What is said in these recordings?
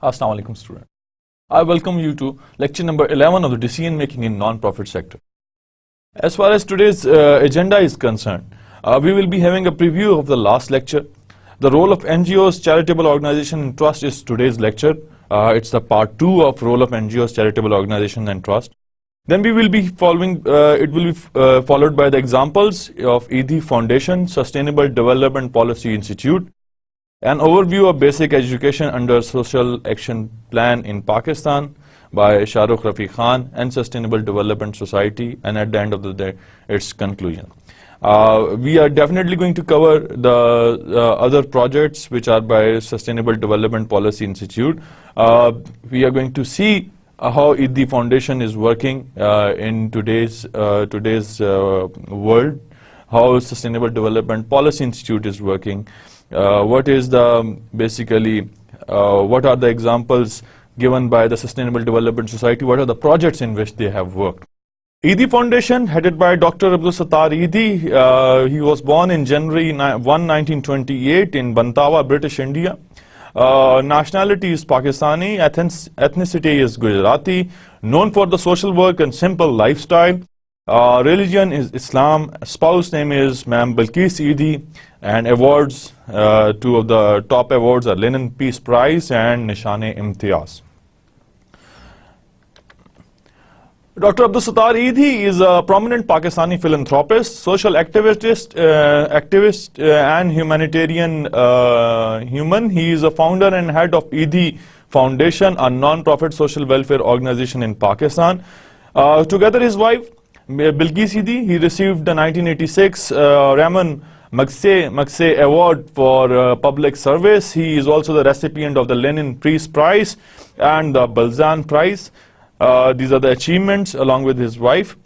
Assalamu alaikum student. I welcome you to lecture number 11 of the decision making in non-profit sector. As far as today's agenda is concerned, we will be having a preview of the last lecture. The role of NGOs, charitable organization and trust is today's lecture. It's the part 2 of role of NGOs, charitable organization and trust. Then we will be following, it will be followed by the examples of EIDI Foundation, Sustainable Development Policy Institute, an overview of basic education under Social Action Plan in Pakistan by Shahrukh Rafiq Khan and Sustainable Development Society, and at the end of the day, its conclusion. We are definitely going to cover the other projects which are by Sustainable Development Policy Institute. We are going to see how EIDI Foundation is working in today's world, how Sustainable Development Policy Institute is working. What is the basically what are the examples given by the Sustainable Development Society? What are the projects in which they have worked? EIDI Foundation, headed by Dr. Abdul Sattar EIDI, he was born in January 1, 1928 in Bantawa, British India. Nationality is Pakistani, ethnicity is Gujarati, known for the social work and simple lifestyle. Religion is Islam. Spouse name is Ma'am Bilqis EIDI, and awards, two of the top awards are Lenin Peace Prize and Nishan-e-Imtiyaz. Dr. Abdul Sattar EIDI is a prominent Pakistani philanthropist, social activist, and humanitarian human. He is a founder and head of EIDI Foundation, a non-profit social welfare organization in Pakistan. Together his wife, Bilqis EIDI, he received the 1986 Rahman Magsayseh Award for public service. He is also the recipient of the Lenin Peace Prize and the Balzan Prize. These are the achievements along with his wife.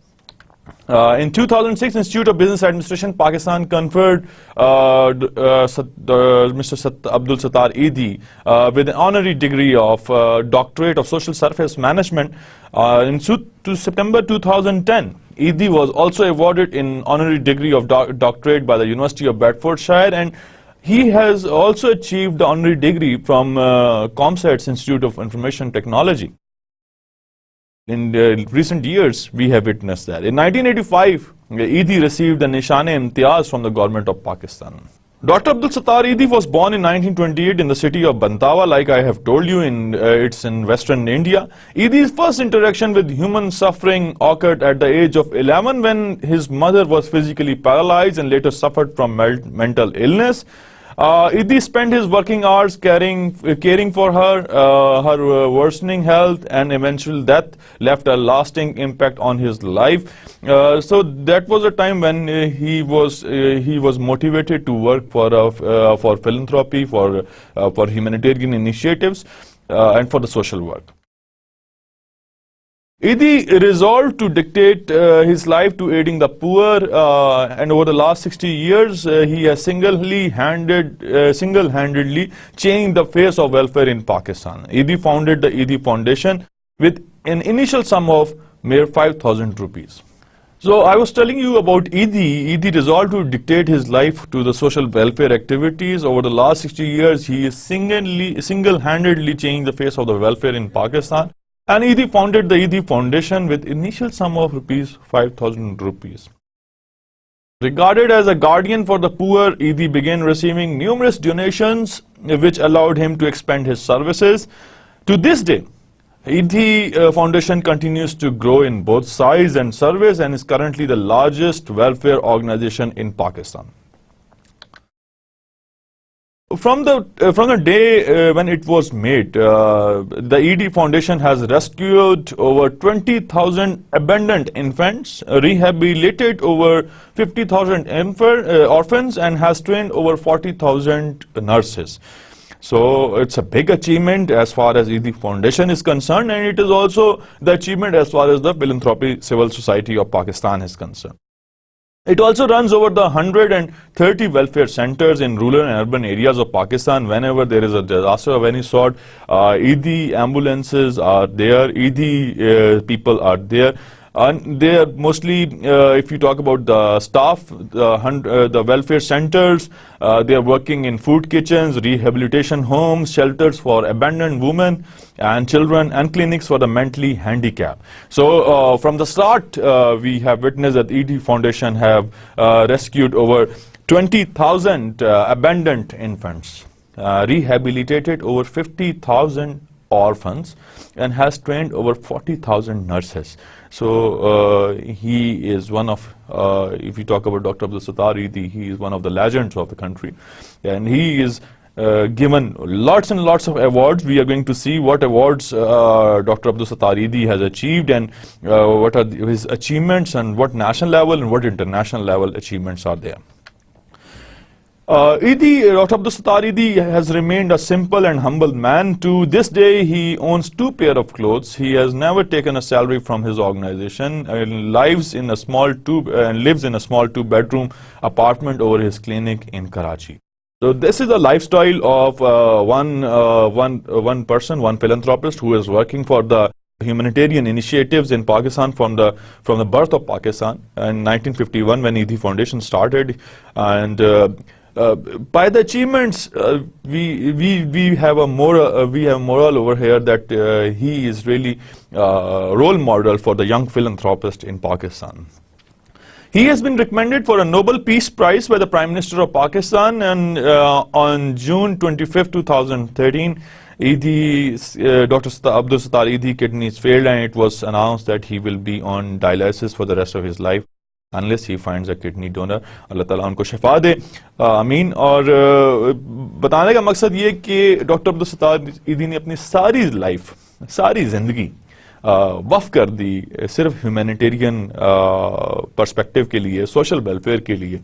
In 2006, Institute of Business Administration, Pakistan conferred Mr. Abdul Sattar EIDI with an honorary degree of Doctorate of Social Service Management. In September 2010, EIDI was also awarded an honorary degree of doctorate by the University of Bedfordshire, and he has also achieved the honorary degree from ComSat's Institute of Information Technology. In recent years, we have witnessed that. In 1985, EIDI received the Nishan-e-Imtiyaz from the government of Pakistan. Dr. Abdul Sattar EIDI was born in 1928 in the city of Bantawa, like I have told you, it's in western India. EIDI's first interaction with human suffering occurred at the age of 11 when his mother was physically paralyzed and later suffered from mental illness. EIDI spent his working hours caring for her. Her worsening health and eventual death left a lasting impact on his life. So that was a time when he was motivated to work for philanthropy, for humanitarian initiatives, and for the social work. EIDI resolved to dictate his life to aiding the poor, and over the last 60 years, he has single-handedly changed the face of welfare in Pakistan. EIDI founded the EIDI Foundation with an initial sum of mere 5,000 rupees. So I was telling you about EIDI. EIDI resolved to dictate his life to the social welfare activities. Over the last 60 years, he is single-handedly changing the face of the welfare in Pakistan. And EIDI founded the EIDI Foundation with initial sum of 5,000 rupees. Regarded as a guardian for the poor, EIDI began receiving numerous donations which allowed him to expand his services. To this day, EIDI Foundation continues to grow in both size and service and is currently the largest welfare organization in Pakistan. From the day when it was made, the EIDI Foundation has rescued over 20,000 abandoned infants, rehabilitated over 50,000 orphans, and has trained over 40,000 nurses. So it's a big achievement as far as EIDI Foundation is concerned, and it is also the achievement as far as the Philanthropy Civil Society of Pakistan is concerned. It also runs over the 130 welfare centers in rural and urban areas of Pakistan. Whenever there is a disaster of any sort, ED ambulances are there, ED people are there. And they are mostly, if you talk about the staff, the welfare centers, they are working in food kitchens, rehabilitation homes, shelters for abandoned women and children, and clinics for the mentally handicapped. So from the start, we have witnessed that ED Foundation have rescued over 20,000 abandoned infants, rehabilitated over 50,000 orphans, and has trained over 40,000 nurses. So he is one of, if you talk about Dr. Abdul Sattar Eidi, he is one of the legends of the country, and he is given lots and lots of awards. We are going to see what awards Dr. Abdul Sattar Eidi has achieved, and what are his achievements, and what national level and what international level achievements are there. Dr. Abdul Sattar Eidi has remained a simple and humble man. To this day, he owns 2 pairs of clothes. He has never taken a salary from his organization, and lives in a small 2-bedroom apartment over his clinic in Karachi. So this is the lifestyle of one person, one philanthropist who is working for the humanitarian initiatives in Pakistan from the birth of Pakistan in 1951 when Eidi Foundation started. And by the achievements, we have a moral over here that he is really a role model for the young philanthropist in Pakistan. He has been recommended for a Nobel Peace Prize by the Prime Minister of Pakistan, and on June 25, 2013, Dr. Abdul Sattar Eidi kidneys failed, and it was announced that he will be on dialysis for the rest of his life unless he finds a kidney donor. Allah Ta'ala उनको शिफा दे, आमीन. और बताने का मकसद ये कि doctor Abdul Sattar ईदी ने अपनी सारी लाइफ, सारी जिंदगी वफ़ कर दी सिर्फ ह्यूमैनिटेरियन पर्सपेक्टिव के लिए, सोशल वेलफेयर के लिए,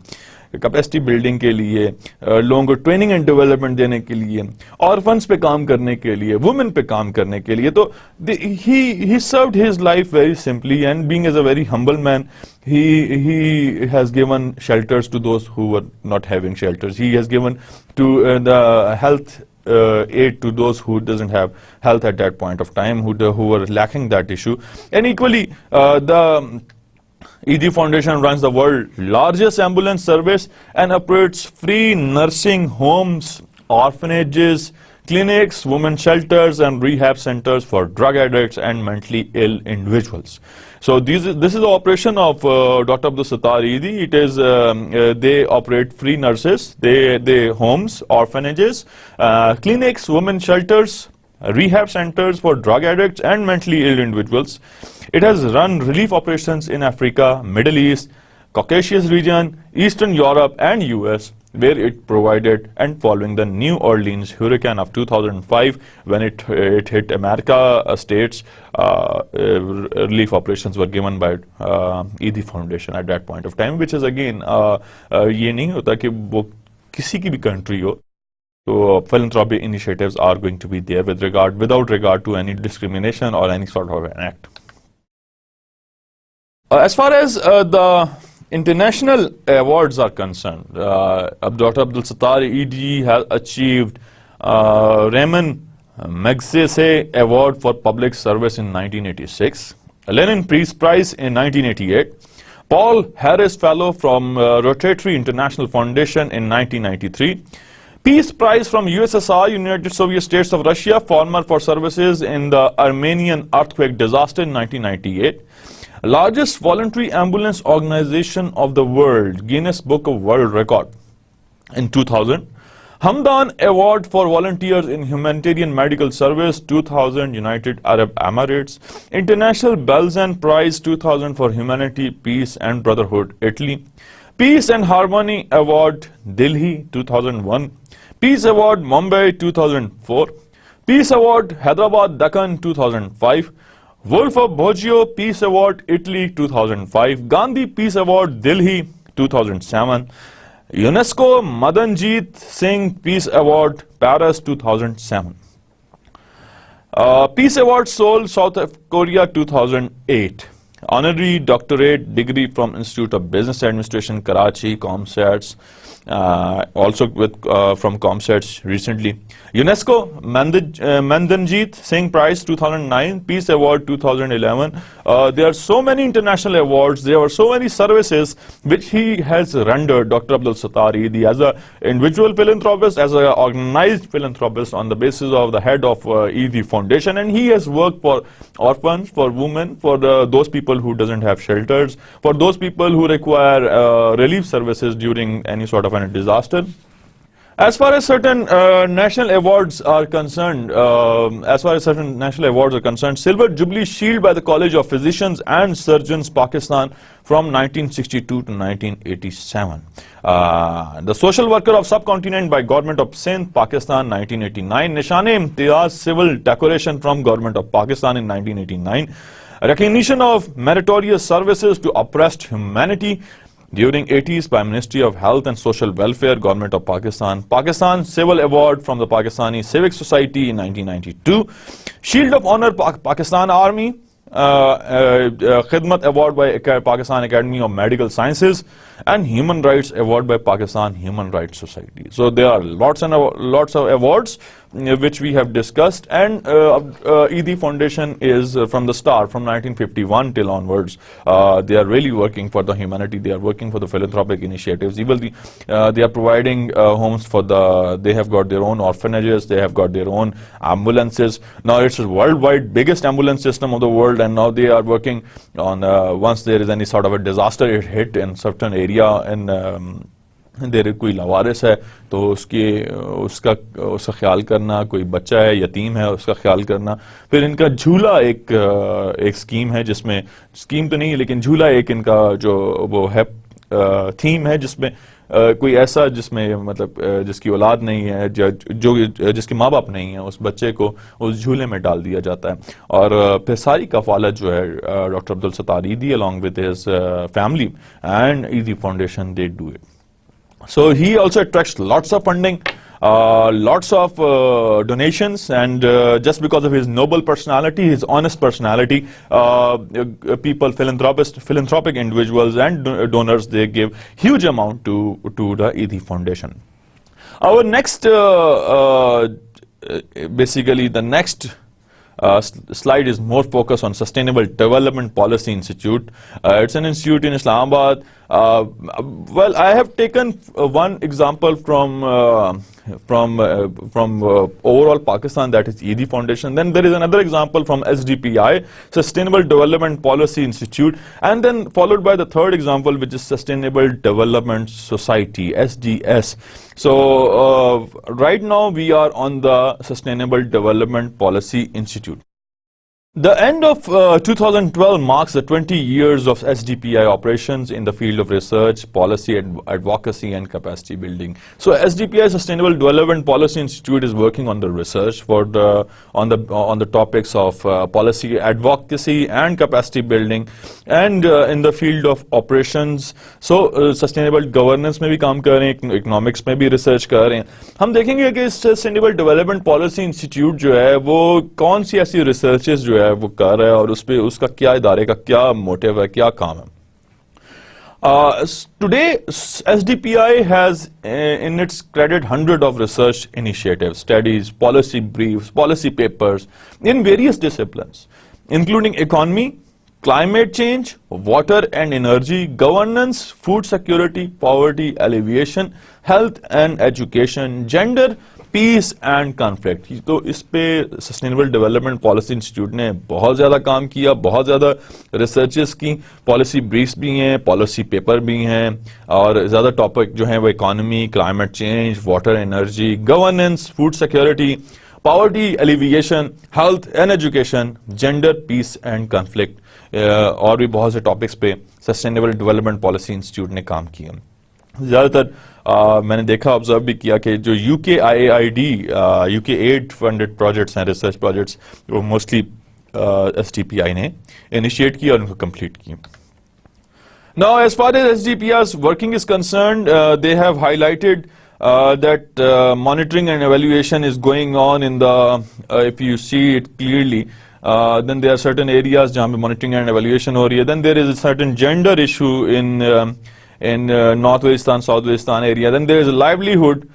कैपेसिटी बिल्डिंग के लिए, लोगों को ट्रेनिंग एंड डेवलपमेंट देने के लिए, ऑर्फन्स पे काम करने के लिए, वुमेन पे काम करने के लिए. तो he served his life very simply, and being as a very humble man, he has given shelters to those who were not having shelters. He has given to the health aid to those who doesn't have health at that point of time, who were lacking that issue. And equally, the Eidi Foundation runs the world's largest ambulance service and operates free nursing homes, orphanages, clinics, women shelters, and rehab centers for drug addicts and mentally ill individuals. So this is the operation of Dr. Abdul Sattar Eidi. It is they operate free nurses, they homes, orphanages, clinics, women shelters, rehab centers for drug addicts and mentally ill individuals. It has run relief operations in Africa, Middle East, Caucasus region, Eastern Europe, and US, where it provided, and following the New Orleans hurricane of 2005, when it hit America states, relief operations were given by Eidi Foundation at that point of time, which is again, ये नहीं होता कि वो किसी की भी country हो, so philanthropy initiatives are going to be there without regard to any discrimination or any sort of an act. As far as the international awards are concerned, Dr. Abdul Sattar Eidi has achieved Ramon Magsaysay Award for Public Service in 1986, a Lenin Peace Prize in 1988, Paul Harris Fellow from Rotary International Foundation in 1993, Peace Prize from USSR, United Soviet States of Russia, former for services in the Armenian earthquake disaster in 1998, largest voluntary ambulance organization of the world, Guinness Book of World Record in 2000, Hamdan Award for Volunteers in Humanitarian Medical Service 2000, United Arab Emirates, International Belzan Prize 2000 for Humanity, Peace and Brotherhood, Italy, Peace and Harmony Award, Delhi 2001, Peace Award, Mumbai 2004, Peace Award, Hyderabad, Deccan 2005, Wolf of Boggio Peace Award, Italy 2005, Gandhi Peace Award, Delhi 2007, UNESCO Madanjeet Singh Peace Award, Paris 2007, Peace Award, Seoul, South Korea 2008, honorary doctorate degree from Institute of Business Administration, Karachi, ComStats, also with from ComStats recently. UNESCO Mandanjit Singh Prize 2009, Peace Award 2011. There are so many international awards, there are so many services which he has rendered, Dr. Abdul Sattar Eidi, as an individual philanthropist, as an organized philanthropist on the basis of the head of Eidi Foundation, and he has worked for orphans, for women, for those people who doesn't have shelters, for those people who require relief services during any sort of a disaster. As far as certain national awards are concerned, Silver Jubilee Shield by the College of Physicians and Surgeons, Pakistan, from 1962 to 1987. The Social Worker of Subcontinent by Government of Sindh, Pakistan, 1989. Nishan-e-Imtiyaz Civil Decoration from Government of Pakistan in 1989. Recognition of meritorious services to oppressed humanity during 80s by Ministry of Health and Social Welfare, Government of Pakistan. Pakistan Civil Award from the Pakistani Civic Society in 1992. Shield of Honor Pakistan Army. Khidmat Award by Pakistan Academy of Medical Sciences, and Human Rights Award by Pakistan Human Rights Society. So there are lots and lots of awards which we have discussed, and Eidi Foundation is from the start, from 1951 till onwards. They are really working for the humanity. They are working for the philanthropic initiatives. Even they are providing homes for they have got their own orphanages. They have got their own ambulances. Now it's a worldwide biggest ambulance system of the world, and now they are working on once there is any sort of a disaster hit in certain area and देर कोई लावारिस है तो उसका ख्याल करना, कोई बच्चा है यतीम है उसका ख्याल करना. फिर इनका झूला एक स्कीम है, जिसमें स्कीम तो नहीं है लेकिन झूला एक इनका जो वो है थीम है, जिसमें कोई ऐसा जिसमें मतलब जिसकी औलाद नहीं है, जिसके माँ बाप नहीं है, उस बच्चे को उस झूले में डाल दिया जाता है. और फिर सारी कफालत जो है डॉक्टर अब्दुल सत्तार ईदी along with his family and Eidi Foundation, they do it. So he also attracts lots of funding, lots of donations, and just because of his noble personality, his honest personality, people, philanthropic individuals and donors, they give huge amount to the Eidi Foundation. Our next, basically the next slide is more focused on Sustainable Development Policy Institute. It's an institute in Islamabad. Well, I have taken one example from overall Pakistan, that is Eidi Foundation. Then there is another example from SDPI, Sustainable Development Policy Institute, and then followed by the third example, which is Sustainable Development Society, SDS. So right now we are on the Sustainable Development Policy Institute. The end of 2012 marks the 20 years of SDPI operations in the field of research, policy, advocacy and capacity building. So SDPI, Sustainable Development Policy Institute, is working on the research for on the topics of policy, advocacy and capacity building, and in the field of operations. So sustainable governance में भी काम कर रहे हैं, economics में भी research कर रहे हैं. हम देखेंगे कि Sustainable Development Policy Institute जो है वो कौन सी ऐसी researches जो है वो कर रहा है और उसका क्या इदारे का क्या मोटिव है, क्या काम है. Today, SDPI has in its credit hundreds of research initiatives, studies, policy briefs, policy papers in various disciplines, including economy, climate change, water and energy, governance, food security, poverty alleviation, health and education, gender, peace and conflict. तो इस पे sustainable development policy institute ने बहुत ज़्यादा काम किया, बहुत ज़्यादा रिसर्चेस की, पॉलिसी ब्रीफ्स भी हैं, पॉलिसी पेपर भी हैं, और ज़्यादा टॉपिक जो हैं वो economy, climate change, water energy, governance, food security, poverty alleviation, health and education, gender, peace and conflict, और भी बहुत से टॉपिक्स पे सस्टेनेबल डेवलपमेंट पॉलिसी इंस्टीट्यूट ने काम किया. ज़्यादातर मैंने देखा, ऑब्जर्व भी किया कि जो UKIAID, UK aid funded projects हैं, रिसर्च प्रोजेक्ट्स, वो मोस्टली SDPI ने इनिशिएट किया और उनको कंप्लीट किया. Now, as far as SDPI's working is concerned, they have highlighted that monitoring and evaluation is going on in the, if you see it clearly, then there are certain areas जहाँ पे monitoring and evaluation हो रही है. Then there is a certain gender issue in North Waziristan, South Waziristan area. Then there is a livelihood,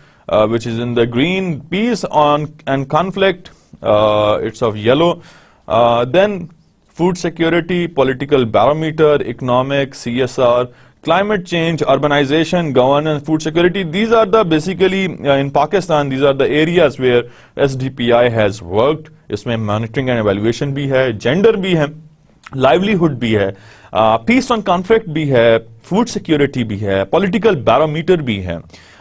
which is in the green. Peace on and conflict, it's of yellow. Then food security, political barometer, economic, CSR, climate change, urbanization, governance, food security. These are the basically in Pakistan, these are the areas where SDPI has worked. इसमें monitoring and evaluation भी है, gender भी है, livelihood भी है, peace on conflict भी है, food security भी है, political barometer भी है,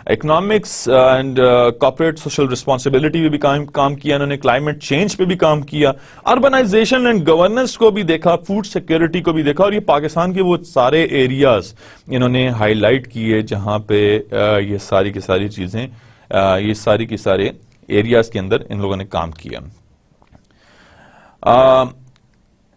economics and corporate social responsibility पे भी काम किया इन्होंने, climate change पे भी काम किया, urbanization and governance को भी देखा, food security को भी देखा. और ये पाकिस्तान के वो सारे areas इन्होंने highlight किए जहाँ पे ये सारी की सारी चीजें, ये सारी की सारे areas के अंदर इन लोगों ने काम किया.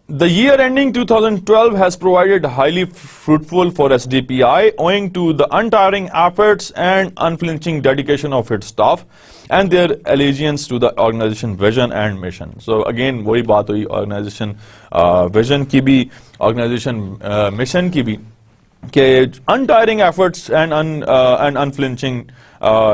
The year ending 2012 has provided highly fruitful for SDPI owing to the untiring efforts and unflinching dedication of its staff and their allegiance to the organization vision and mission. So again, वही बात हुई organization vision की भी, organization mission की भी, कि untiring efforts and unflinching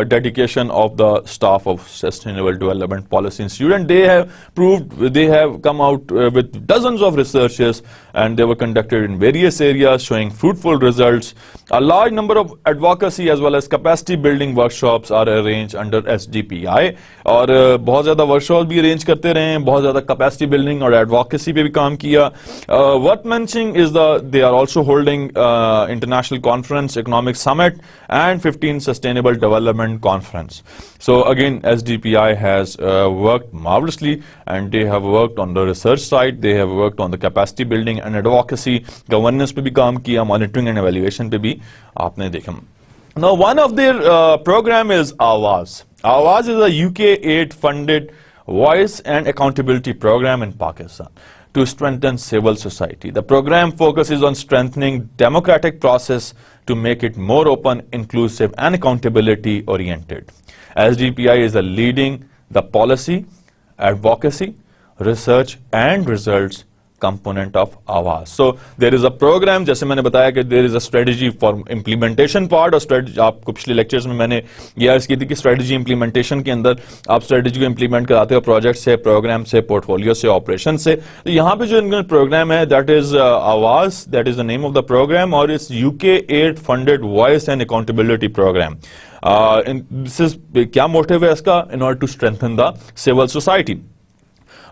dedication of the staff of Sustainable Development Policy Institute, and they have proved, they have come out with dozens of researches, and they were conducted in various areas showing fruitful results. A large number of advocacy as well as capacity building workshops are arranged under SDPI, और बहुत ज़्यादा workshops भी arrange करते रहे हैं, बहुत ज़्यादा capacity building और advocacy पे भी काम किया. Worth mentioning is they are also holding international conference, economic summit, and 15 sustainable development conference. So again, SDPI has worked marvelously, and they have worked on the research side, they have worked on the capacity building and advocacy, governance पे भी काम किया, monitoring and evaluation पे भी आपने देखा. Now one of their program is Awaaz. Awaaz is a UK aid funded voice and accountability program in Pakistan to strengthen civil society. The program focuses on strengthening democratic process to make it more open, inclusive and accountability oriented. SDPI is leading the policy, advocacy, research and results component of Awaaz. So there is a program, जैसे मैंने बताया कि there is a strategy for implementation part, और strategy आपको पिछले lectures में मैंने ये अर्ज की थी कि strategy implementation के अंदर आप strategy को implement कराते हो project से, program से, portfolio से, operation से. तो यहाँ पे जो इनका program है, that is Awaaz, that is the name of the program, और it's UK aid funded voice and accountability program. This is क्या motive है इसका? In order to strengthen the civil society.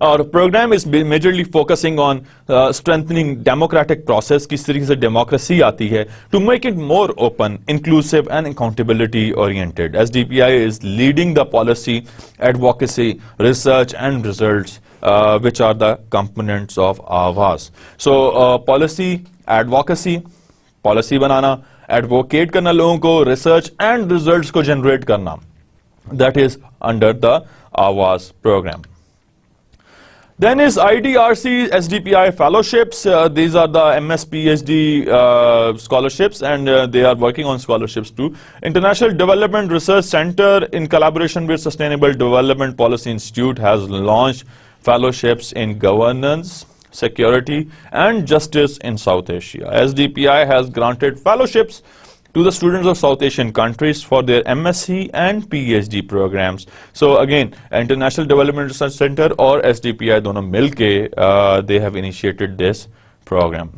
Our program is majorly focusing on strengthening democratic process, किस तरीके से democracy आती है, to make it more open, inclusive and accountability oriented. SDPI is leading the policy, advocacy, research and results, which are the components of Awaaz. So policy, advocacy, policy banana, advocate करना लोगों को, research and results को generate करना, that is under the Awaaz program. Then is IDRC SDPI fellowships. These are the MS PhD scholarships, and they are working on scholarships too. International Development Research Center, in collaboration with Sustainable Development Policy Institute, has launched fellowships in governance, security and justice in South Asia. SDPI has granted fellowships to the students of South Asian countries for their MSc and PhD programs. So again, International Development Research Center or SDPI दोनों मिलके they have initiated this program.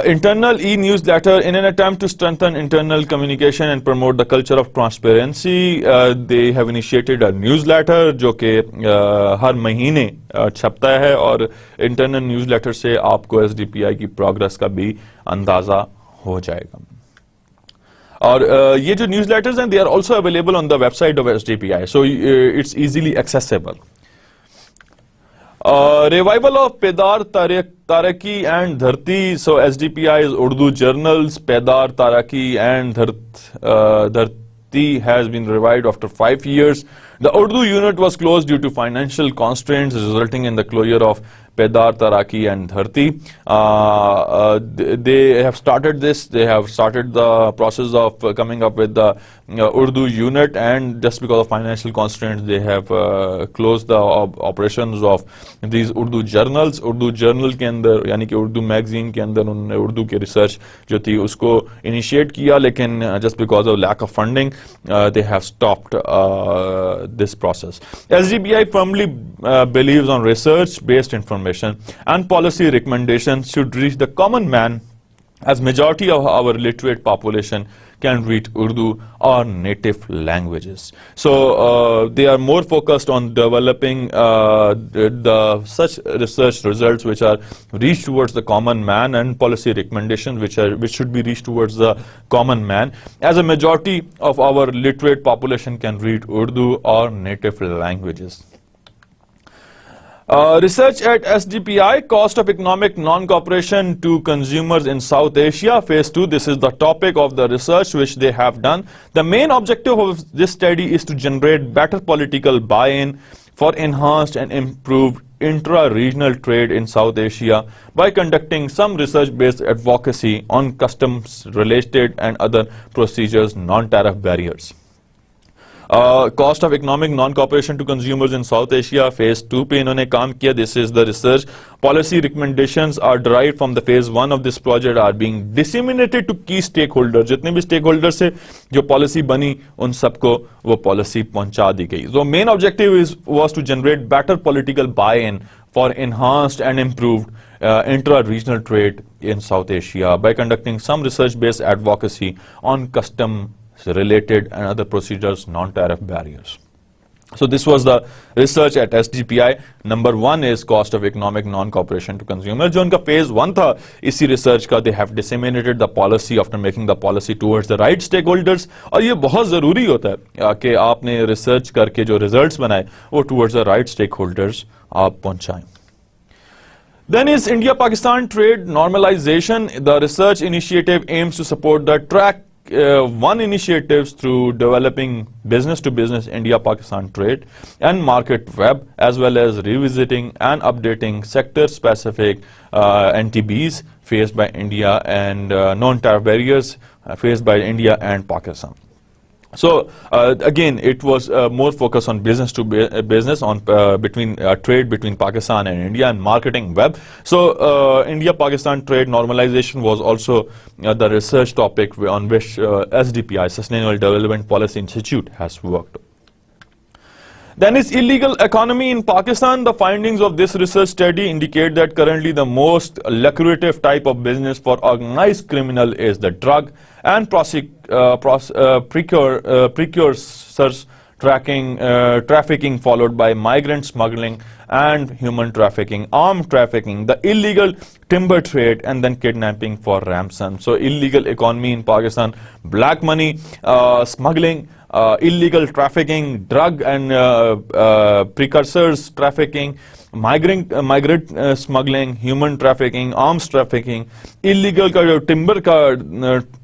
Internal e-newsletter, in an attempt to strengthen internal communication and promote the culture of transparency, they have initiated a newsletter जो कि हर महीने छपता है, और internal newsletter से आपको SDPI की progress का भी अंदाजा हो जाएगा. और ये जो newsletters हैं, they are also available on the website of SDPI, so it's easily accessible. Revival of Pedar Taraki and Dharti. So SDPI's Urdu journals Pedar Taraki and Dharti has been revived after 5 years The Urdu unit was closed due to financial constraints, resulting in the closure of Pedar, Taraki and Dharti. They have started this, they have started the process of coming up with the Urdu unit, and just because of financial constraints they have closed the operations of these Urdu journals. Urdu journal के अंदर यानी कि Urdu magazine के अंदर उन्होंने Urdu के research जो थी उसको initiate किया, लेकिन just because of lack of funding they have stopped this process. SDPI firmly believes on research based information and policy recommendations should reach the common man, as majority of our literate population can read Urdu or native languages. So they are more focused on developing such research results which are reached towards the common man, and policy recommendations which should be reached towards the common man, as a majority of our literate population can read Urdu or native languages. Research at SDPI, cost of economic non-cooperation to consumers in South Asia, phase 2. This is the topic of the research which they have done. The main objective of this study is to generate better political buy-in for enhanced and improved intra-regional trade in South Asia by conducting some research-based advocacy on customs-related and other procedures, non-tariff barriers. Cost of economic non-cooperation to consumers in South Asia, phase 2 पे इन्होंने काम किया. This is the research. Policy recommendations are derived from the phase 1 of this project are being disseminated to key stakeholders. जितने भी stakeholders से जो policy बनी उन सबको वो policy पहुंचा दी गई. So main objective was to generate better political buy-in for enhanced and improved intra-regional trade in South Asia by conducting some research-based advocacy on custom-related and other procedures, non-tariff barriers. So this was the research at SDPI. Number 1 is cost of economic non-cooperation to consumers. जो उनका phase 1 था इसी research का, they have disseminated the policy after making the policy towards the right stakeholders. और ये बहुत ज़रूरी होता है कि आपने research करके जो results बनाए वो towards the right stakeholders आप पहुंचाएं. Then is India-Pakistan trade normalization. The research initiative aims to support the track 1 initiatives through developing business-to-business India-Pakistan trade and market web, as well as revisiting and updating sector-specific NTBs faced by India and non-tariff barriers faced by India and Pakistan. So again, it was more focused on business to business, on between trade between Pakistan and India and marketing web. So India-Pakistan trade normalization was also the research topic on which SDPI, Sustainable Development Policy Institute, has worked. Then is illegal economy in Pakistan. The findings of this research study indicate that currently the most lucrative type of business for organized criminal is the drug and precursors trafficking, followed by migrant smuggling and human trafficking, armed trafficking, the illegal timber trade, and then kidnapping for ransom. So illegal economy in Pakistan: black money, smuggling, illegal trafficking, drug and precursors trafficking, migrant smuggling, human trafficking, arms trafficking, illegal का जो timber का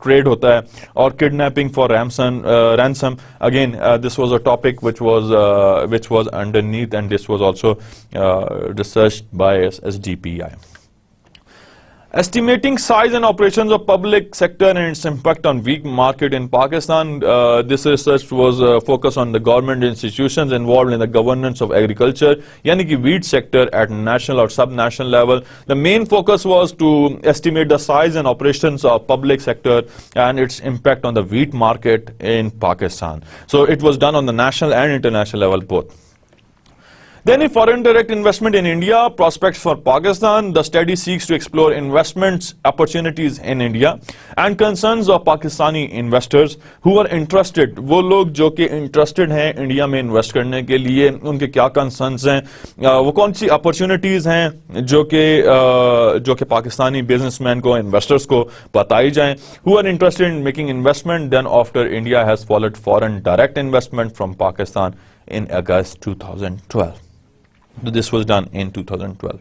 trade होता है, और kidnapping for ransom. Again, this was a topic which was underneath, and this was also researched by SDPI. Estimating size and operations of public sector and its impact on weak market in Pakistan. This research was focused on the government institutions involved in the governance of agriculture, yani ki wheat sector at national or sub-national level. The main focus was to estimate the size and operations of public sector and its impact on the wheat market in Pakistan. So it was done on the national and international level both. Then in foreign direct investment in India, prospects for Pakistan, the study seeks to explore investments opportunities in India and concerns of Pakistani investors who are interested. वो लोग जो कि interested हैं India में invest करने के लिए, उनके क्या concerns हैं, वो कौन सी opportunities हैं जो कि पाकिस्तानी businessmen को, investors को बताई जाएं, who are interested in making investment. Then after India has followed foreign direct investment from Pakistan in August 2012. This was done in 2012.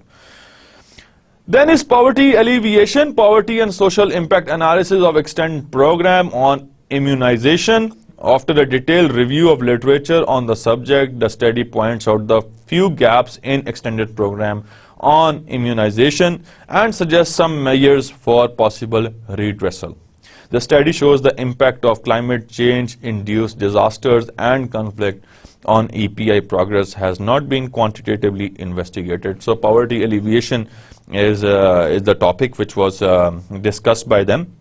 Then is poverty alleviation, poverty and social impact analysis of extent program on immunization After a detailed review of literature on the subject, the study points out the few gaps in extended program on immunization and suggests some measures for possible redressal. The study shows the impact of climate change-induced disasters and conflict on EPI progress has not been quantitatively investigated. So poverty alleviation is the topic which was discussed by them,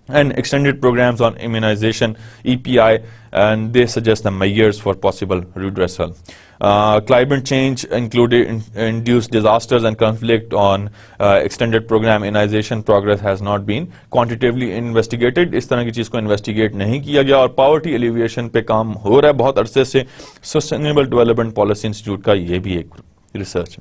and extended programs on immunization, EPI, and they suggest the measures for possible redressal. Climate change included induced disasters and conflict on extended program immunization progress has not been quantitatively investigated. इस तरह की चीज को investigate नहीं किया गया, और poverty alleviation पे काम हो रहा है बहुत अरसे से. Sustainable Development Policy Institute का ये भी एक research.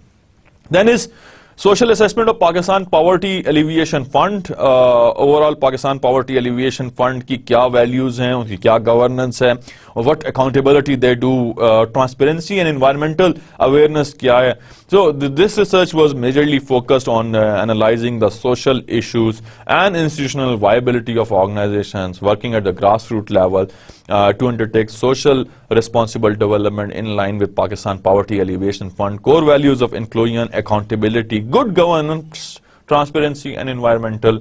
Then is Social Assessment of Pakistan Poverty Alleviation Fund. Overall Pakistan Poverty Alleviation Fund की क्या values हैं, उनकी क्या governance है, what accountability they do, transparency and environmental awareness क्या है. So this research was majorly focused on analyzing the social issues and institutional viability of organizations working at the grassroots level to undertake social responsible development in line with Pakistan Poverty Alleviation Fund core values of inclusion, accountability, good governance, transparency and environmental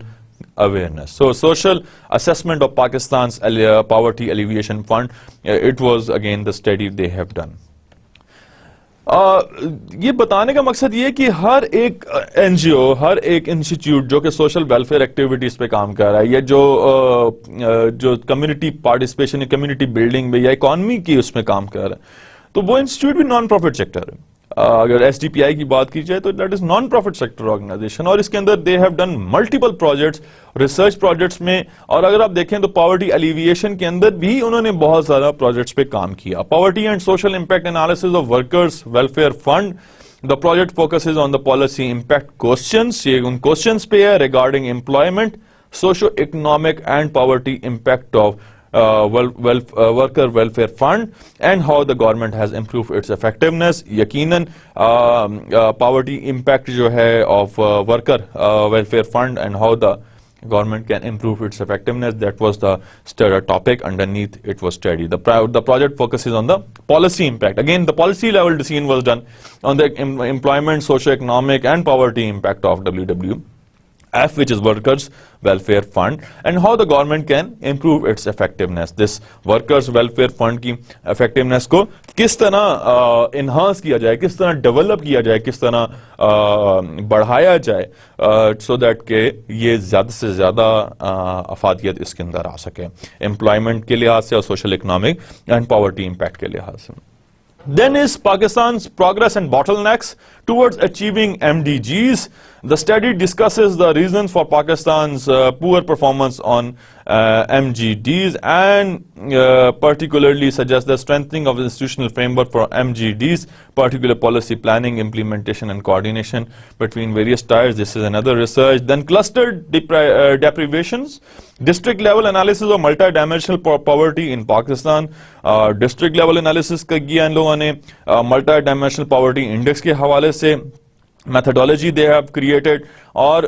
awareness. So social assessment of Pakistan's Poverty Alleviation Fund, it was again the study they have done. ये बताने का मकसद ये कि हर एक NGO, हर एक institute जो कि सोशल वेलफेयर एक्टिविटीज पे काम कर रहा है, या जो कम्युनिटी पार्टिसिपेशन, कम्युनिटी बिल्डिंग में या इकोनॉमी की उसमें काम कर रहा है, तो वो इंस्टीट्यूट भी नॉन प्रॉफिट सेक्टर है. अगर एसडीपीआई की बात की जाए तो that is non profit sector organisation, और इसके अंदर they have done multiple projects, research projects में. और अगर आप देखें तो पॉवर्टी एलिविएशन के अंदर भी उन्होंने बहुत सारा प्रोजेक्ट्स पे काम किया. Poverty and social impact analysis of workers welfare fund, the project focuses on the policy impact questions. ये उन क्वेश्चंस पे है regarding employment, socio economic and poverty impact of worker welfare fund and how the government has improved its effectiveness. यकीनन poverty impact जो है of worker welfare fund and how the government can improve its effectiveness, that was the topic underneath it was studied. The project focuses on the policy impact. Again, the policy level decision was done on the employment, socio-economic and poverty impact of WWF, which is Workers Welfare Fund, and how the government can improve its effectiveness. This Workers Welfare Fund की effectiveness को किस तरह enhance किया जाए, किस तरह develop किया जाए, किस तरह बढ़ाया जाए, so that के ये ज़्यादा से ज़्यादा अफादियत इसके अंदर आ सके, employment के लिहाज से और social economic and poverty impact के लिहाज से. Then is Pakistan's progress and bottlenecks towards achieving MDGs. The study discusses the reasons for Pakistan's poor performance on MGDs and particularly suggests the strengthening of the institutional framework for MGDs, particular policy planning, implementation and coordination between various tiers. This is another research. Then clustered deprivations, district level analysis of multi-dimensional poverty in Pakistan. District level analysis का किया इन लोगों ने multi-dimensional poverty index के हवाले से. Methodology they have created, or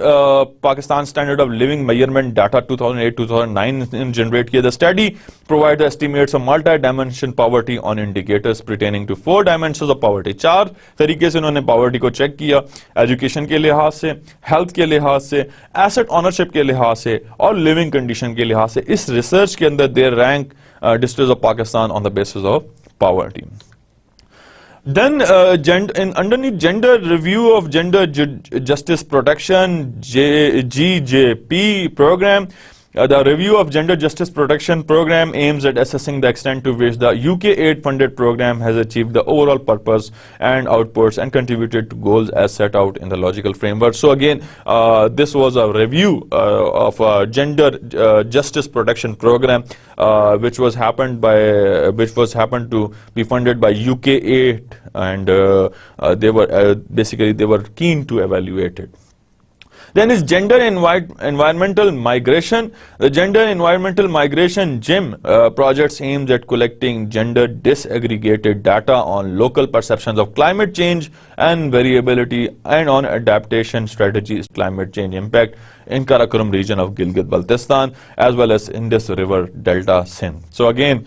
Pakistan Standard of Living Measurement data 2008-2009 generate किया. The study provides the estimates of multi-dimension poverty on indicators pertaining to 4 dimensions of poverty. 4 तरीके से उन्होंने poverty को check किया, education के लिहाज से, health के लिहाज से, asset ownership के लिहाज से और living condition के लिहाज से. इस research के अंदर they rank districts of Pakistan on the basis of poverty. Then underneath gender review of gender justice protection, GJP program, the review of gender justice protection program aims at assessing the extent to which the UK aid funded program has achieved the overall purpose and outputs and contributed to goals as set out in the logical framework. So again, this was a review of gender justice protection program which was happened to be funded by UK aid, and they were basically they were keen to evaluate it. Then is gender environmental migration. The gender environmental migration GEM projects aims at collecting gender disaggregated data on local perceptions of climate change and variability and on adaptation strategies climate change impact in Karakoram region of Gilgit-Baltistan as well as Indus River Delta Sindh. So again,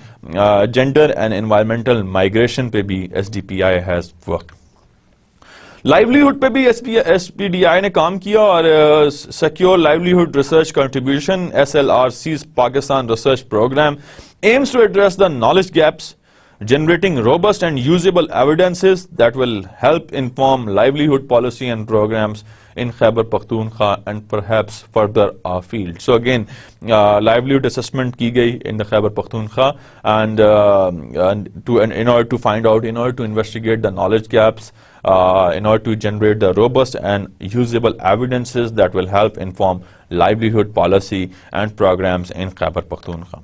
gender and environmental migration पे भी SDPI has worked. Livelihood पे भी SPDI ने काम किया और secure livelihood research contribution SLRC's Pakistan Research Program aims to address the knowledge gaps, generating robust and usable evidences that will help inform livelihood policy and programs in Khyber Pakhtunkhwa and perhaps further afield. So again, livelihood assessment की गई in the Khyber Pakhtunkhwa and in order to find out, in order to investigate the knowledge gaps, in order to generate the robust and usable evidences that will help inform livelihood policy and programs in Khyber Pakhtunkhwa.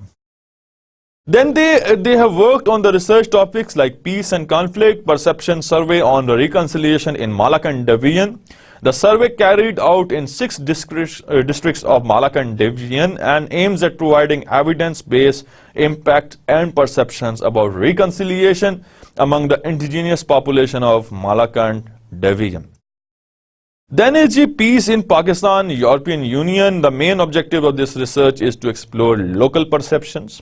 Then they have worked on the research topics like peace and conflict, perception survey on the reconciliation in Malakand Division. The survey carried out in 6 districts of Malakand Division and aims at providing evidence-based impact and perceptions about reconciliation among the indigenous population of Malakand Division. Then is the peace in Pakistan, European Union. The main objective of this research is to explore local perceptions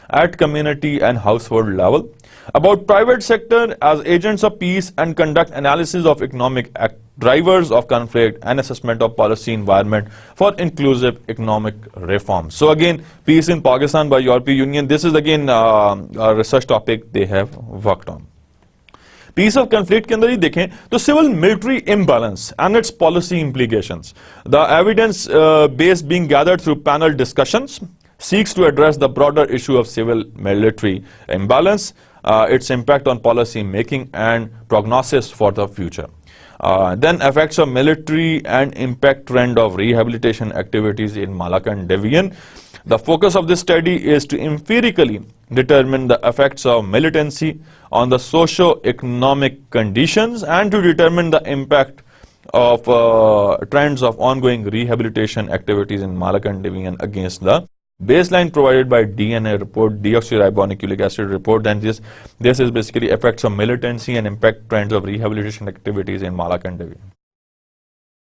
at community and household level about private sector as agents of peace and conduct analysis of economic drivers of conflict and assessment of policy environment for inclusive economic reform. So again, peace in Pakistan by European Union, this is again a research topic they have worked on. Peace of conflict के अंदर ही देखें तो civil military imbalance and its policy implications. The evidence base being gathered through panel discussions seeks to address the broader issue of civil military imbalance, its impact on policy making and prognosis for the future. Then effects of military and impact trend of rehabilitation activities in Malakand Division. The focus of this study is to empirically determine the effects of militancy on the socio-economic conditions and to determine the impact of trends of ongoing rehabilitation activities in Malakand Division against the baseline provided by DNA report, deoxyribonucleic acid report. Then this is basically effects of militancy and impact trends of rehabilitation activities in Malakand Division.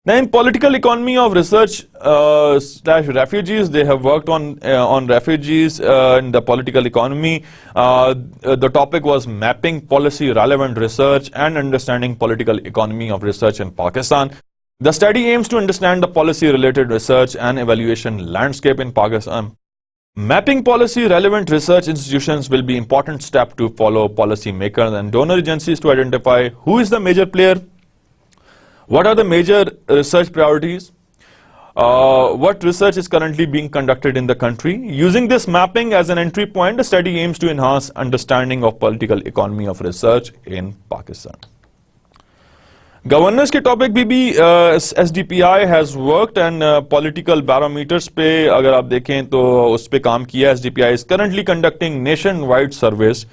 Now in political economy of research slash refugees, they have worked on refugees in the political economy. The topic was mapping policy relevant research and understanding political economy of research in Pakistan. The study aims to understand the policy-related research and evaluation landscape in Pakistan. Mapping policy-relevant research institutions will be an important step to follow policy makers and donor agencies to identify who is the major player, what are the major research priorities, what research is currently being conducted in the country. Using this mapping as an entry point, the study aims to enhance understanding of political economy of research in Pakistan. Governance के topic भी SDPI has worked and political barometers पे अगर आप देखें तो उस पे काम किया. SDPI is currently conducting nationwide surveys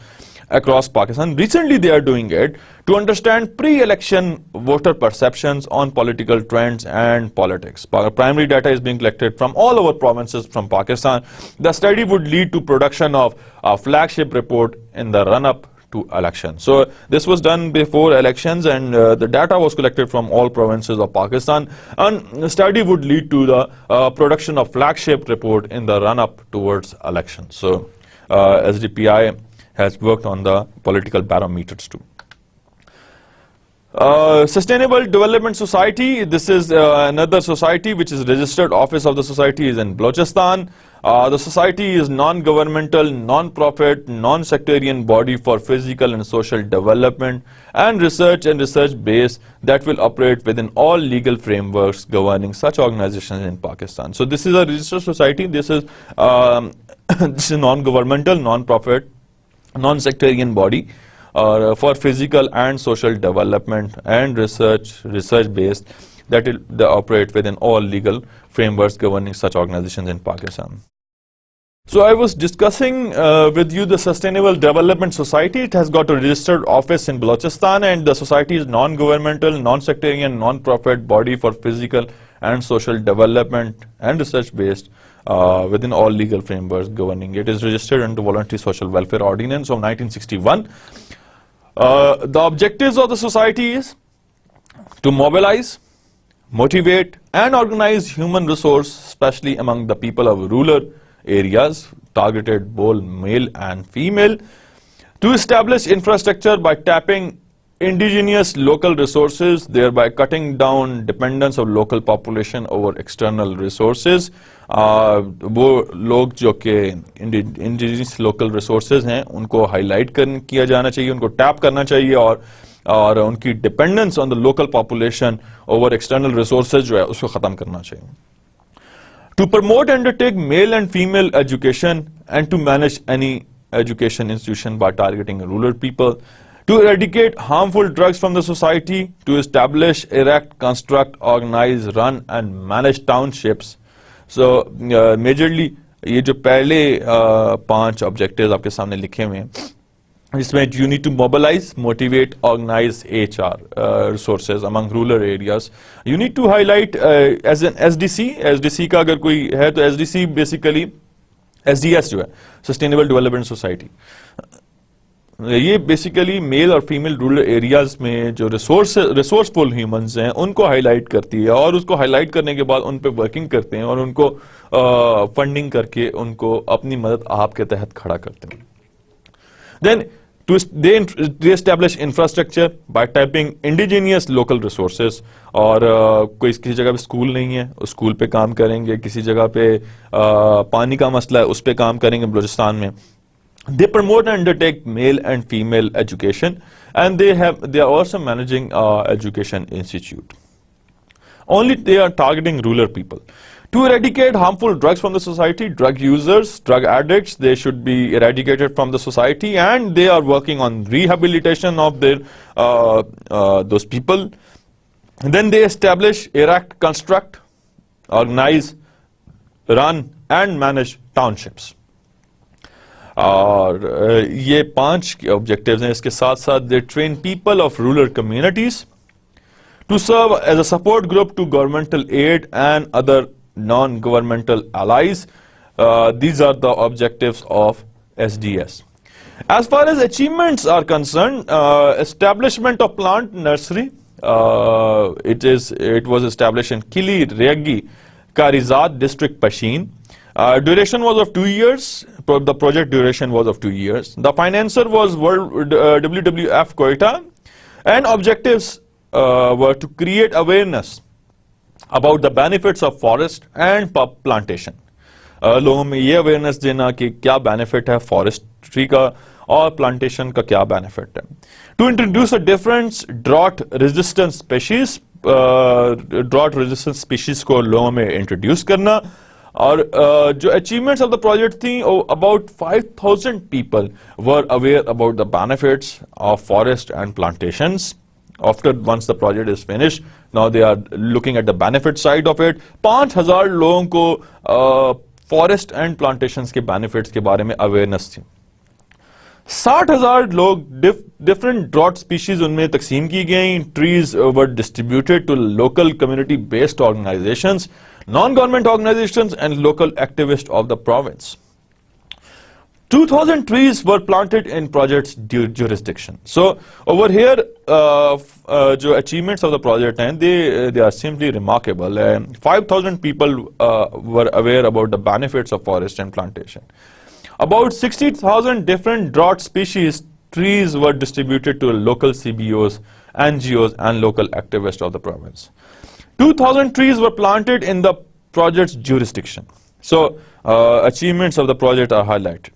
across Pakistan. Recently they are doing it to understand pre-election voter perceptions on political trends and politics. Primary data is being collected from all over provinces from Pakistan. The study would lead to production of a flagship report in the run-up to election. So this was done before elections and the data was collected from all provinces of Pakistan, and the study would lead to the production of flagship report in the run-up towards elections. So SDPI has worked on the political barometers too. Sustainable Development Society, this is another society which is registered office of the society is in Balochistan. The society is non-governmental, non-profit, non-sectarian body for physical and social development and research base that will operate within all legal frameworks governing such organizations in Pakistan. So this is a registered society. This is non-governmental, non-profit, non-sectarian body for physical and social development and research based that they operate within all legal frameworks governing such organizations in Pakistan. So I was discussing with you the Sustainable Development Society. It has got a registered office in Balochistan and the society is non-governmental, non-sectarian, non-profit body for physical and social development and research based within all legal frameworks governing. It is registered under Voluntary Social Welfare Ordinance of 1961. The objectives of the society is to mobilize, motivate and organize human resource, especially among the people of rural areas, targeted both male and female, to establish infrastructure by tapping indigenous local resources, thereby cutting down dependence of local population over external resources. वो लोग जो कि indigenous local resources हैं उनको highlight किया जाना चाहिए, उनको tap करना चाहिए और उनकी dependence on the local population over external resources जो है उसको खत्म करना चाहिए. To promote and undertake male and female education and to manage any education institution by targeting rural people, to eradicate harmful drugs from the society, to establish, erect, construct, organize, run and manage townships. So majorly ये जो पहले 5 objectives आपके सामने लिखे हुए हैं, इसमें you need to mobilize, motivate, organize HR resources among rural areas. You need to highlight as an SDC का अगर कोई है तो SDC basically SDS जो है Sustainable Development Society. ये बेसिकली मेल और फीमेल रूरल एरियाज में जो रिसोर्सफुल ह्यूमंस हैं उनको हाईलाइट करती है और उसको हाईलाइट करने के बाद उन पे वर्किंग करते हैं और उनको फंडिंग करके उनको अपनी मदद आपके तहत खड़ा करते हैं. Then they establish infrastructure by tapping indigenous local resources. और कोई किसी जगह पे स्कूल नहीं है उस स्कूल पे काम करेंगे, किसी जगह पे पानी का मसला है उस पे काम करेंगे बलूचिस्तान में. They promote and undertake male and female education, and they are also managing education institute. Only they are targeting rural people. To eradicate harmful drugs from the society, drug users, drug addicts, they should be eradicated from the society, and they are working on rehabilitation of their those people. And then they establish, erect, construct, organize, run, and manage townships. और ये 5 objectives हैं. इसके साथ साथ they train people of rural communities to serve as a support group to governmental aid and other non governmental allies. These are the objectives of SDS. As far as achievements are concerned, establishment of plant nursery, it was established in Kili Reaggi Karizad district Pashin. Duration was of 2 years. The project duration was of 2 years. The financer was WWF Quetta, and objectives were to create awareness about the benefits of forest and plantation. लोगों में ये awareness देना कि क्या benefit है forestry का और plantation का क्या benefit है. To introduce a different drought resistant species, drought resistant species को लोगों में introduce करना. और जो achievements of the project थी, about 5,000 people were aware about the benefits of forest and plantations. Once the project is finished, now they are looking at the benefit side of it. 5,000 लोगों को forest and plantations के benefits के बारे में awareness थी. 60,000 लोग different drought species उनमें तकसीम की गई. Trees were distributed to local community based organizations, non-government organizations and local activists of the province. 2,000 trees were planted in project's jurisdiction. So over here, जो achievements of the project हैं, they are simply remarkable. 5,000 people were aware about the benefits of forest and plantation. About 60,000 different drought species trees were distributed to local CBOs, NGOs and local activists of the province. 2,000 trees were planted in the project's jurisdiction. So achievements of the project are highlighted.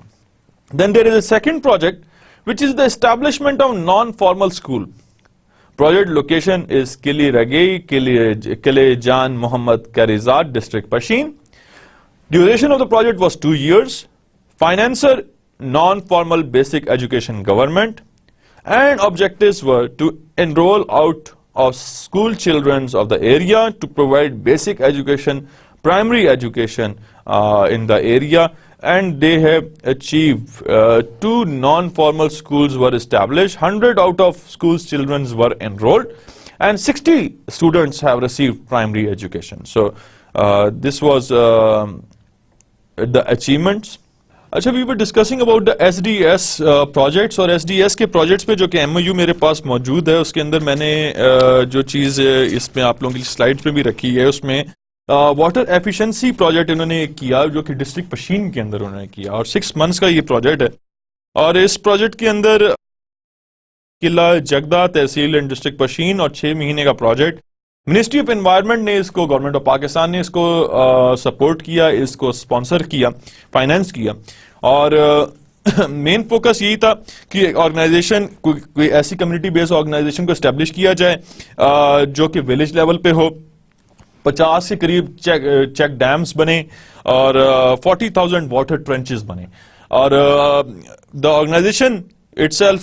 Then there is a second project, which is the establishment of non-formal school. Project location is Kili Reaggi, Kile Jan Muhammad Karizad district Pashin. Duration of the project was 2 years. Financer, non-formal basic education government, and objectives were to enroll out of school children of the area, to provide basic education, primary education in the area, and they have achieved 2 non-formal schools were established. 100 out of schools children were enrolled, and 60 students have received primary education. So this was the achievements. अच्छा, we were discussing about the SDS projects, और SDS के projects पे जो कि MOU मेरे पास मौजूद है, उसके अंदर मैंने जो चीज़ इसमें आप लोगों की स्लाइड्स पे भी रखी है, उसमें वाटर एफिशिएंसी प्रोजेक्ट इन्होंने किया जो कि डिस्ट्रिक्ट पशीन के अंदर उन्होंने किया, और 6 months का ये प्रोजेक्ट है। और इस प्रोजेक्ट के अंदर किला जगदा तहसील एंड डिस्ट्रिक्ट पशीन, और 6 महीने का प्रोजेक्ट। मिनिस्ट्री ऑफ एनवायरनमेंट ने इसको, गवर्नमेंट ऑफ पाकिस्तान ने इसको सपोर्ट किया, इसको स्पॉन्सर किया, फाइनेंस किया, और मेन फोकस यही था कि ऑर्गेनाइजेशन, कोई ऐसी कम्युनिटी बेस्ड ऑर्गेनाइजेशन को एस्टेब्लिश किया जाए जो कि विलेज लेवल पे हो। 50 के करीब चेक डैम्स बने और 40,000 वाटर ट्रेंचेस बने, और the organisation itself,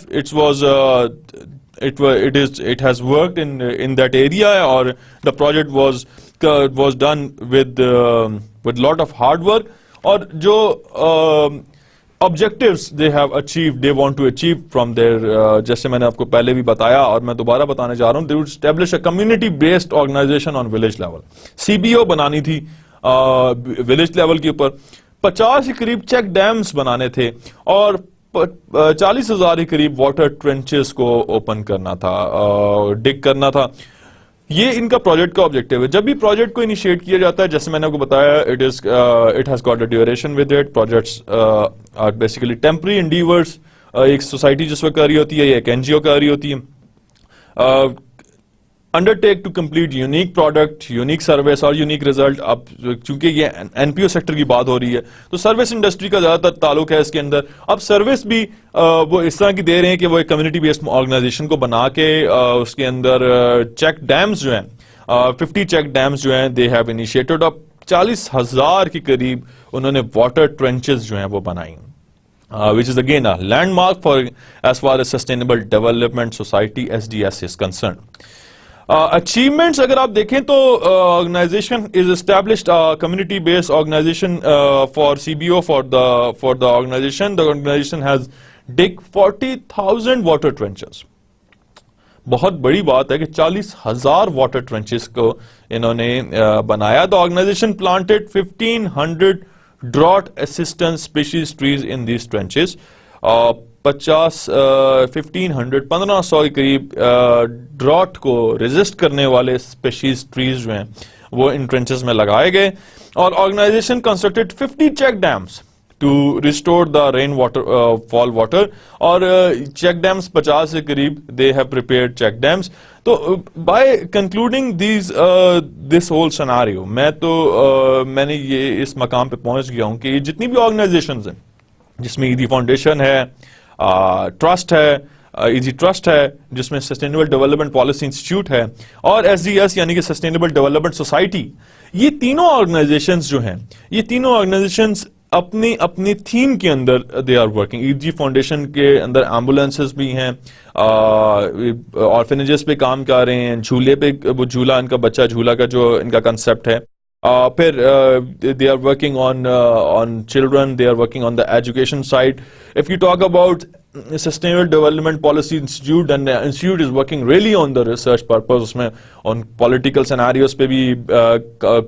it has worked in that area, or the project was done with lot of hard work, और जो objectives they have achieved, they want to achieve from their जैसे मैंने आपको पहले भी बताया और मैं दोबारा बताने जा रहा हूँ, they would establish a community based organization on village level। CBO बनानी थी village level के ऊपर, 50 के करीब चेक डैम्स बनाने थे, और 40,000 के करीब वाटर ट्रेंचेस को ओपन करना था, डिग करना था। ये इनका प्रोजेक्ट का ऑब्जेक्टिव है। जब भी प्रोजेक्ट को इनिशिएट किया जाता है, जैसे मैंने आपको बताया, it has got a duration with it. Projects are basically temporary endeavours. एक सोसाइटी जिस वक्त कर रही होती है, एक एनजीओ कर रही होती है, undertake to complete unique product, unique service और यूनिक रिजल्ट। अब चूंकि ये एनपीओ सेक्टर की बात हो रही है, तो सर्विस इंडस्ट्री का ज्यादातर ताल्लुक है इसके अंदर। अब सर्विस भी वो इस तरह की दे रहे हैं कि वो एक कम्युनिटी बेस्ड ऑर्गेनाइजेशन को बना के उसके अंदर चेक डैम्स जो हैं, 50 चेक डैम्स जो हैं, दे हैव इनिशिएटेड। अब 40,000 के करीब उन्होंने वाटर ट्रेंचेस जो हैं वो बनाई, which is again a landmark for as far as sustainable development society SDS is concerned. Achievements अगर आप देखें तो organization is established a community based organization for CBO for the organization. The organization has dig 40,000 water trenches. बहुत बड़ी बात है कि 40,000 water trenches को इन्होंने बनाया। The organization planted 1,500 drought assistance species trees in these trenches. 1500 के करीब ड्रॉट को रेजिस्ट करने वाले स्पेशीज ट्रीज जो हैं वो इन ट्रेंचेस में लगाए गए। और organisation constructed 50 check dams to restore the rain water fall water, और चेक डैम्स 50 के करीब they have prepared check dams. तो by concluding this whole scenario, मैंने ये इस मकाम पे पहुंच गया हूं कि जितनी भी ऑर्गेनाइजेशंस हैं, जिसमें ईदी फाउंडेशन है, ट्रस्ट है, इजी ट्रस्ट है, जिसमें सस्टेनेबल डेवलपमेंट पॉलिसी इंस्टीट्यूट है, और एसडीएस यानी कि सस्टेनेबल डेवलपमेंट सोसाइटी, ये तीनों ऑर्गेनाइजेशंस जो हैं, ये तीनों ऑर्गेनाइजेशंस अपनी अपनी थीम के अंदर they are working. Edhi foundation के अंदर एम्बुलेंसेस भी हैं, ऑर्फेनेजेस पे काम कर रहे हैं, झूले पे, वो झूला, इनका बच्चा झूला का जो इनका कंसेप्ट है, फिर they are working on children, they are working on the education side. If you talk about Sustainable Development Policy Institute, and the institute is working really on the research purpose, उसमें on political scenarios पे भी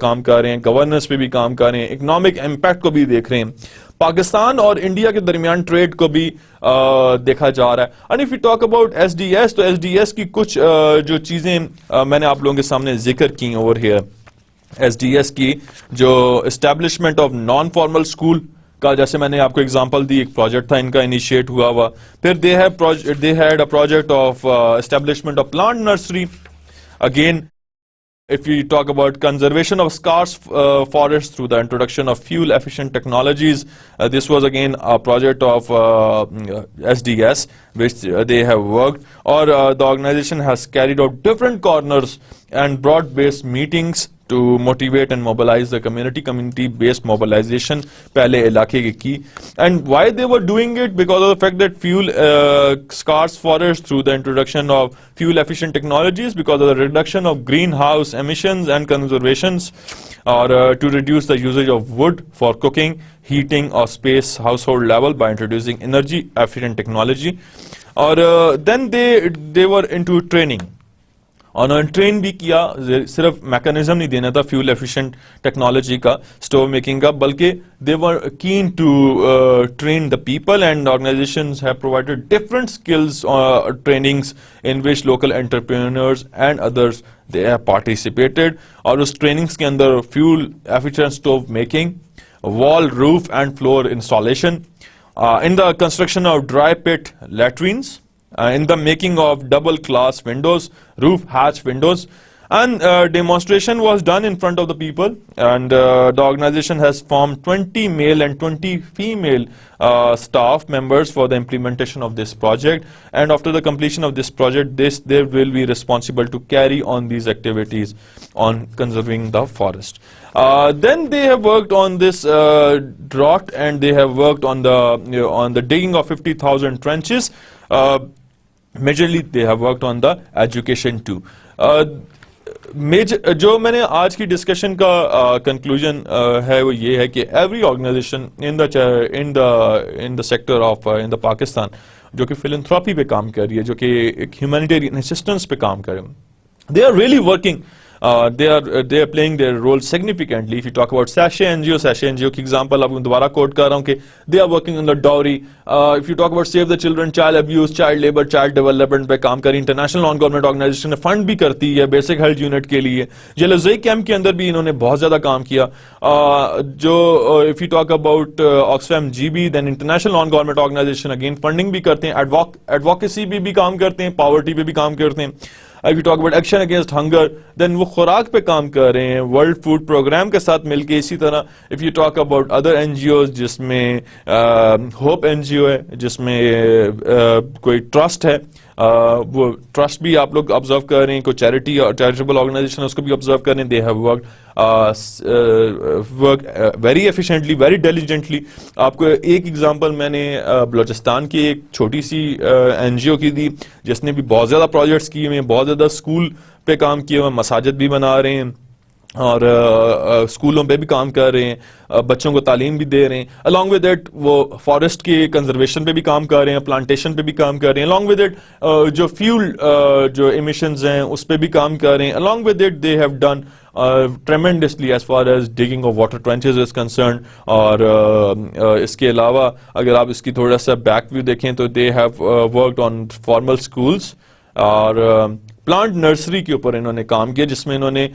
काम कर रहे हैं, governance पे भी काम कर रहे हैं, economic impact को भी देख रहे हैं, पाकिस्तान और इंडिया के दरमियान ट्रेड को भी देखा जा रहा है। And if you talk about SDS, तो एसडीएस की कुछ जो चीजें मैंने आप लोगों के सामने जिक्र की ओवर हियर। एसडीएस की जो establishment of non formal school का, जैसे मैंने आपको एग्जांपल दी, एक प्रोजेक्ट था इनका इनिशिएट हुआ। फिर they had a project of establishment of plant nursery. Again if you talk about conservation of scarce forests through the introduction of fuel efficient technologies, this was again a project of SDS which they have worked, or the organization has carried out different corners and broad based meetings to motivate and mobilize the community based mobilization pehle ilake ki, and why they were doing it, because of the fact that fuel scarce forests through the introduction of fuel efficient technologies, because of the reduction of greenhouse emissions and conservations, or to reduce the usage of wood for cooking, heating or space household level by introducing energy efficient technology, or then they were into training, उन्होंने train भी किया, सिर्फ mechanism नहीं देना था fuel efficient technology का, stove making का, बल्कि they were keen to train the people and organisations have provided different skills trainings in which local entrepreneurs and others they have participated. और उस ट्रेनिंग्स के अंदर fuel efficient stove making, wall, roof and floor installation, in the construction of dry pit latrines, in the making of double glass windows, roof hatch windows, and demonstration was done in front of the people, and the organization has formed 20 male and 20 female staff members for the implementation of this project, and after the completion of this project they will be responsible to carry on these activities on conserving the forest. Then they have worked on this drought, and they have worked on the digging of 50,000 trenches. Majorly they have worked on the education too. Major जो मैंने आज की discussion का conclusion है वो ये है कि every organisation in the sector of in the Pakistan जो कि फिलैंथ्रोपी पे काम कर रही है, जो कि एक ह्यूमैनिटेरियन असिस्टेंस पे काम कर रहे हैं, they are really working, they are playing their role significantly. If you talk about Sachet NGO की एग्जांपल आपको दोबारा कोट कर रहा हूँ कि they are working on the dowry. If you talk about Save the Children, child abuse, child labor, child development पे काम करी, international non government organisation fund भी करती है बेसिक हेल्थ यूनिट के लिए। जेलोज़ई कैंप के अंदर भी इन्होंने बहुत ज्यादा काम किया। जो if you talk about Oxfam GB, then international non government organisation again funding भी करते हैं, एडवोकेसी भी काम करते हैं, पॉवर्टी पे भी काम करते हैं। If you talk about action against hunger, then वो खुराक पे काम कर रहे हैं वर्ल्ड फूड प्रोग्राम के साथ मिलके। इसी तरह if you talk about other NGOs जिसमें होप NGO है, जिसमें कोई ट्रस्ट है, वो ट्रस्ट भी आप लोग ऑब्जर्व कर रहे हैं, कोई चैरिटी और चैरिटेबल ऑर्गेनाइजेशन उसको भी ऑब्जर्व कर रहे हैं। They have work very efficiently, very diligently. आपको एक एग्जांपल मैंने बलूचिस्तान की एक छोटी सी NGO की दी जिसने भी बहुत ज्यादा प्रोजेक्ट्स किए हुए हैं, बहुत ज्यादा स्कूल पे काम किए हुए हैं, मसाजिद भी बना रहे हैं और स्कूलों पे भी काम कर रहे हैं, बच्चों को तालीम भी दे रहे हैं। अलॉन्ग विद इट वो फॉरेस्ट के कंजर्वेशन पे भी काम कर रहे हैं, प्लांटेशन पे भी काम कर रहे हैं। अलॉन्ग विद इट जो फ्यूल जो इमिशंस हैं उस पे भी काम कर रहे हैं। Along with it they have done tremendously as far as digging of water trenches is concerned। और इसके अलावा अगर आप इसकी थोड़ा सा बैक व्यू देखें तो they have worked on formal schools और प्लांट नर्सरी के ऊपर इन्होंने काम किया, जिसमें इन्होंने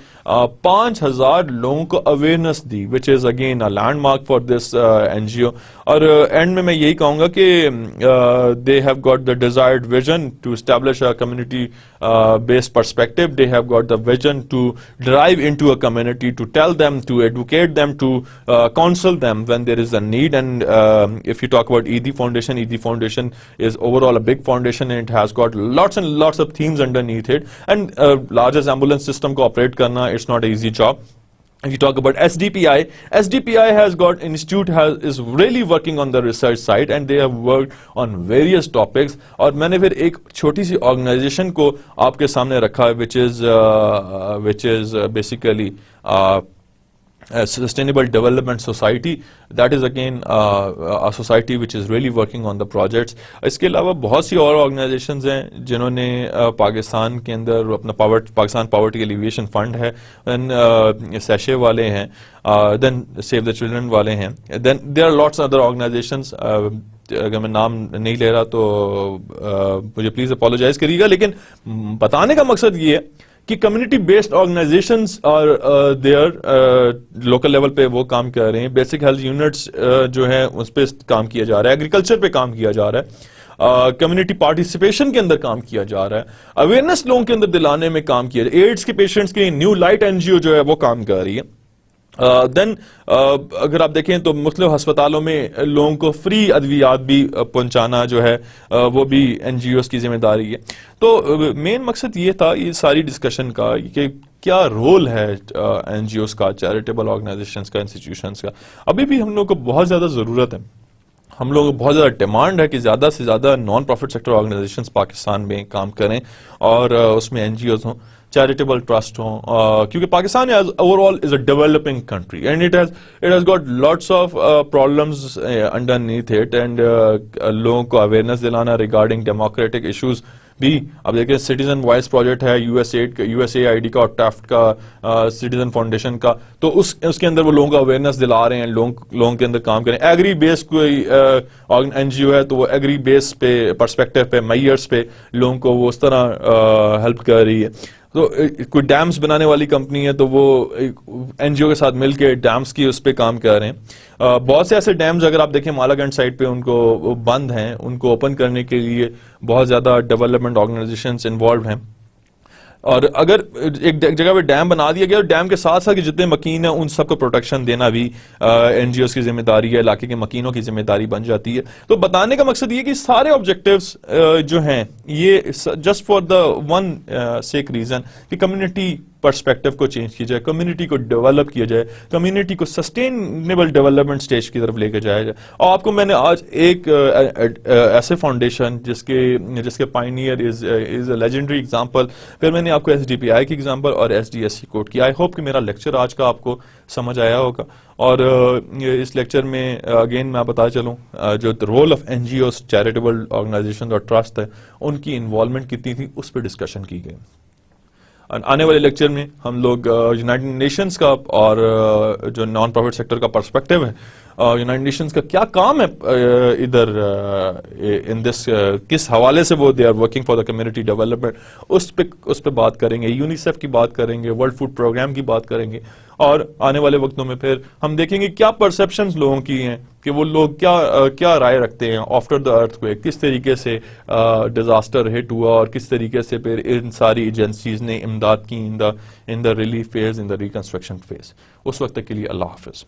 5,000 लोगों को अवेयरनेस दी, which is again a landmark for this NGO। और एंड में मैं यही कहूंगा कि they have got the desired vision to establish a community based perspective. They have got the vision to drive into a community, to tell them, to educate them, to counsel them when there is a need। And if you talk about ED Foundation is overall a big foundation, and it has got lots and lots of themes underneath it, and largest ambulance system को operate करना, it's not an easy job। If you talk about SDPI has got is really working on the research side, and they have worked on various topics। और मैंने फिर एक छोटी सी organisation को आपके सामने रखा है, which is basically Sustainable Development Society। That is again a society which is really working on the projects। इसके अलावा बहुत सी और ऑर्गेनाइजेशंस हैं जिन्होंने पाकिस्तान के अंदर अपना पाकिस्तान पॉवर्टी एलिविएशन फंड है, देन सैशे वाले हैं, देन सेव द चिल्ड्रन वाले हैं, then there are lots other organisations. अगर मैं नाम नहीं ले रहा तो मुझे प्लीज अपोलोजाइज करिएगा, लेकिन बताने का मकसद ये है कि कम्युनिटी बेस्ड ऑर्गेनाइजेशंस और देयर लोकल लेवल पे वो काम कर रहे हैं। बेसिक हेल्थ यूनिट्स जो है उस पे काम किया जा रहा है, एग्रीकल्चर पे काम किया जा रहा है, कम्युनिटी पार्टिसिपेशन के अंदर काम किया जा रहा है, अवेयरनेस लोगों के अंदर दिलाने में काम किया जा रहा है। एड्स के पेशेंट्स के लिए न्यू लाइट NGO जो है वो काम कर रही है। देन अगर आप देखें तो मुख्तलिफ अस्पतालों में लोगों को फ्री अद्वियात भी पहुंचाना जो है वो भी NGOs की जिम्मेदारी है। तो मेन मकसद ये था ये सारी डिस्कशन का कि क्या रोल है NGOs का, चैरिटेबल ऑर्गेनाइजेशंस का, इंस्टीट्यूशंस का। अभी भी हम लोग को बहुत ज्यादा जरूरत है, हम लोगों को बहुत ज्यादा डिमांड है कि ज्यादा से ज्यादा non profit sector organisations Pakistan में काम करें और उसमें NGOs हों, चैरिटेबल ट्रस्ट हों, क्योंकि Pakistan overall is a developing country and it has got lots of problems underneath it, and लोगों को अवेयरनेस दिलाना रिगार्डिंग डेमोक्रेटिक इश्यूज भी। अब देखिए सिटीजन वॉइस प्रोजेक्ट है यूएसएआईडी का और टैफ्ट का, सिटीजन फाउंडेशन का, तो उसके अंदर वो लोगों को अवेयरनेस दिला रहे हैं, लोगों के अंदर काम करें। एग्री बेस कोई एनजीओ है तो वो एग्री बेस पे पर्सपेक्टिव पे मैयर्स पे लोगों को वो उस तरह हेल्प कर रही है। तो कोई डैम्स बनाने वाली कंपनी है तो वो एनजीओ के साथ मिलकर डैम्स की उस पर काम कर रहे हैं। बहुत से ऐसे डैम्स अगर आप देखें मालागंज साइड पे उनको बंद हैं, उनको ओपन करने के लिए बहुत ज्यादा डेवलपमेंट ऑर्गेनाइजेशंस इन्वॉल्व हैं। और अगर एक जगह पे डैम बना दिया गया तो डैम के साथ साथ जितने मकीन है उन सबको प्रोटेक्शन देना भी एनजीओस की जिम्मेदारी है, इलाके के मकीनों की जिम्मेदारी बन जाती है। तो बताने का मकसद ये कि सारे ऑब्जेक्टिव्स जो हैं ये just for the one sake reason कि कम्युनिटी पर्सपेक्टिव को चेंज किया जाए, कम्युनिटी को डेवलप किया जाए, कम्युनिटी को सस्टेनेबल डेवलपमेंट स्टेज की तरफ लेकर जाया जाए। और आपको मैंने आज एक ऐसे फाउंडेशन जिसके Pioneer is a legendary example, फिर मैंने आपको एसडीपीआई की एग्जांपल और एसडीएससी कोड की। आई होप कि मेरा लेक्चर आज का आपको समझ आया होगा। और इस लेक्चर में अगेन मैं बता चलूं जो role of NGOs, charitable organisation और ट्रस्ट है, उनकी इन्वॉल्वमेंट कितनी थी उस पर डिस्कशन की गई। आने वाले लेक्चर में हम लोग यूनाइटेड नेशंस का और जो नॉन प्रॉफिट सेक्टर का पर्सपेक्टिव है, यूनाइटेड नेशंस का क्या काम है इधर इन दिस, किस हवाले से वो they are working for the community development, उस पे बात करेंगे। यूनिसेफ की बात करेंगे, वर्ल्ड फूड प्रोग्राम की बात करेंगे। और आने वाले वक्तों में फिर हम देखेंगे क्या परसेप्शंस लोगों की हैं, कि वो लोग क्या राय रखते हैं आफ्टर द अर्थक्वेक, किस तरीके से डिजास्टर हिट हुआ और किस तरीके से फिर इन सारी एजेंसीज ने इमदाद की in the relief phase, in the reconstruction phase. उस वक्त तक के लिए अल्लाह हाफिज।